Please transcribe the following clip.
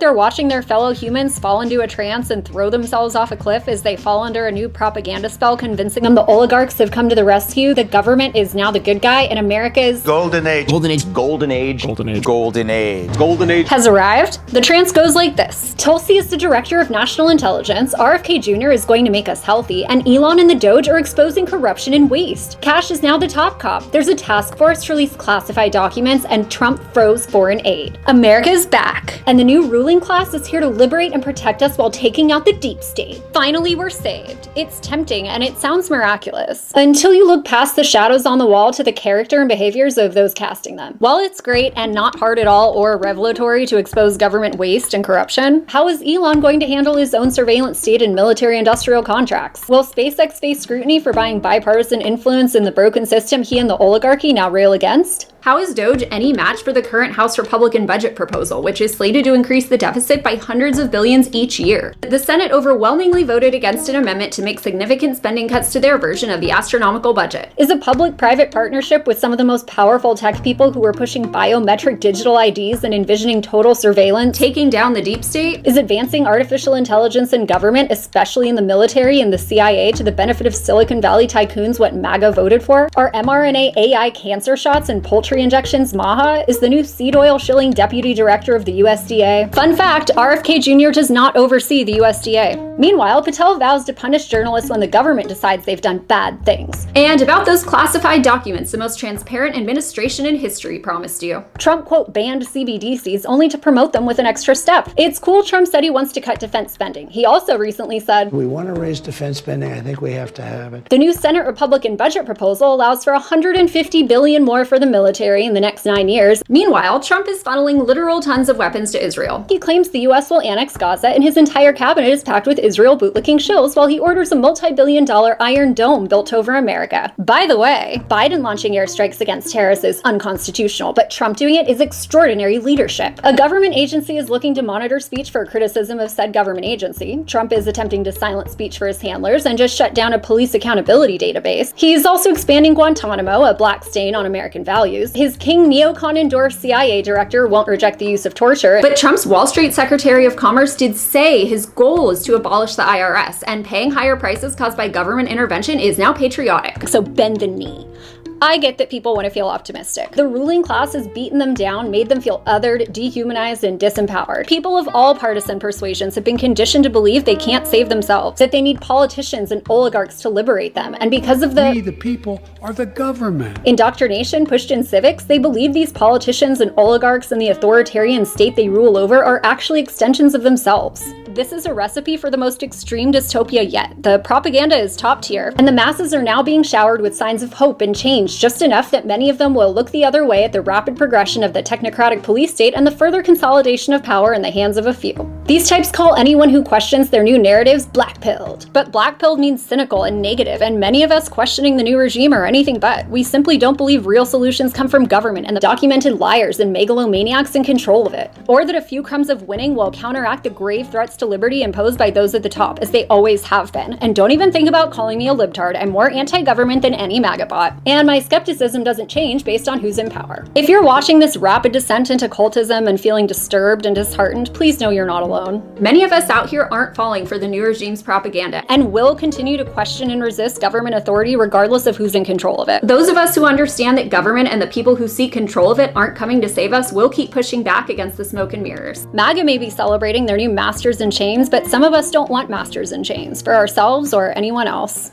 They're watching their fellow humans fall into a trance and throw themselves off a cliff as they fall under a new propaganda spell convincing them the oligarchs have come to the rescue, the government is now the good guy, and America's Golden Age. Golden Age. Golden Age. Golden Age. Golden Age. Golden Age. has arrived. The trance goes like this. Tulsi is the director of national intelligence, RFK Jr. is going to make us healthy, and Elon and the Doge are exposing corruption and waste. Cash is now the top cop. There's a task force to release classified documents, and Trump froze foreign aid. America's back, and the new ruling class is here to liberate and protect us while taking out the deep state. Finally, we're saved. It's tempting, and it sounds miraculous, until you look past the shadows on the wall to the character and behaviors of those casting them. While it's great and not hard at all or revelatory to expose government waste and corruption, how is Elon going to handle his own surveillance state and military-industrial contracts? Will SpaceX face scrutiny for buying bipartisan influence in the broken system he and the oligarchy now rail against? How is Doge any match for the current House Republican budget proposal, which is slated to increase the deficit by hundreds of billions each year? The Senate overwhelmingly voted against an amendment to make significant spending cuts to their version of the astronomical budget. Is a public-private partnership with some of the most powerful tech people who are pushing biometric digital IDs and envisioning total surveillance taking down the deep state? Is advancing artificial intelligence in government, especially in the military and the CIA, to the benefit of Silicon Valley tycoons what MAGA voted for? Are mRNA AI cancer shots and poultry injections Maha? Is the new seed oil shilling deputy director of the USDA? Fun fact, RFK Jr. does not oversee the USDA. Meanwhile, Patel vows to punish journalists when the government decides they've done bad things. And about those classified documents, the most transparent administration in history promised you. Trump, quote, banned CBDCs only to promote them with an extra step. It's cool Trump said he wants to cut defense spending. He also recently said, we want to raise defense spending. I think we have to have it. The new Senate Republican budget proposal allows for $150 billion more for the military in the next 9 years. Meanwhile, Trump is funneling literal tons of weapons to Israel. He claims the US will annex Gaza, and his entire cabinet is packed with Israel bootlicking shills while he orders a multi-billion-dollar Iron Dome built over America. By the way, Biden launching airstrikes against terrorists is unconstitutional, but Trump doing it is extraordinary leadership. A government agency is looking to monitor speech for criticism of said government agency. Trump is attempting to silence speech for his handlers and just shut down a police accountability database. He's also expanding Guantanamo, a black stain on American values. His King neocon-endorsed CIA director won't reject the use of torture, but Trump's Wall Street Secretary of Commerce did say his goal is to abolish the IRS, and paying higher prices caused by government intervention is now patriotic. So bend the knee. I get that people want to feel optimistic. The ruling class has beaten them down, made them feel othered, dehumanized, and disempowered. People of all partisan persuasions have been conditioned to believe they can't save themselves, that they need politicians and oligarchs to liberate them, and because of we, the people, are the government. Indoctrination pushed in civics, they believe these politicians and oligarchs and the authoritarian state they rule over are actually extensions of themselves. This is a recipe for the most extreme dystopia yet. The propaganda is top tier, and the masses are now being showered with signs of hope and change, just enough that many of them will look the other way at the rapid progression of the technocratic police state and the further consolidation of power in the hands of a few. These types call anyone who questions their new narratives black-pilled. But black-pilled means cynical and negative, and many of us questioning the new regime are anything but. We simply don't believe real solutions come from government and the documented liars and megalomaniacs in control of it, or that a few crumbs of winning will counteract the grave threats to liberty imposed by those at the top, as they always have been. And don't even think about calling me a libtard. I'm more anti-government than any MAGA bot. And my skepticism doesn't change based on who's in power. If you're watching this rapid descent into cultism and feeling disturbed and disheartened, please know you're not alone. Many of us out here aren't falling for the new regime's propaganda and will continue to question and resist government authority regardless of who's in control of it. Those of us who understand that government and the people who seek control of it aren't coming to save us will keep pushing back against the smoke and mirrors. MAGA may be celebrating their new masters in chains, but some of us don't want masters in chains for ourselves or anyone else.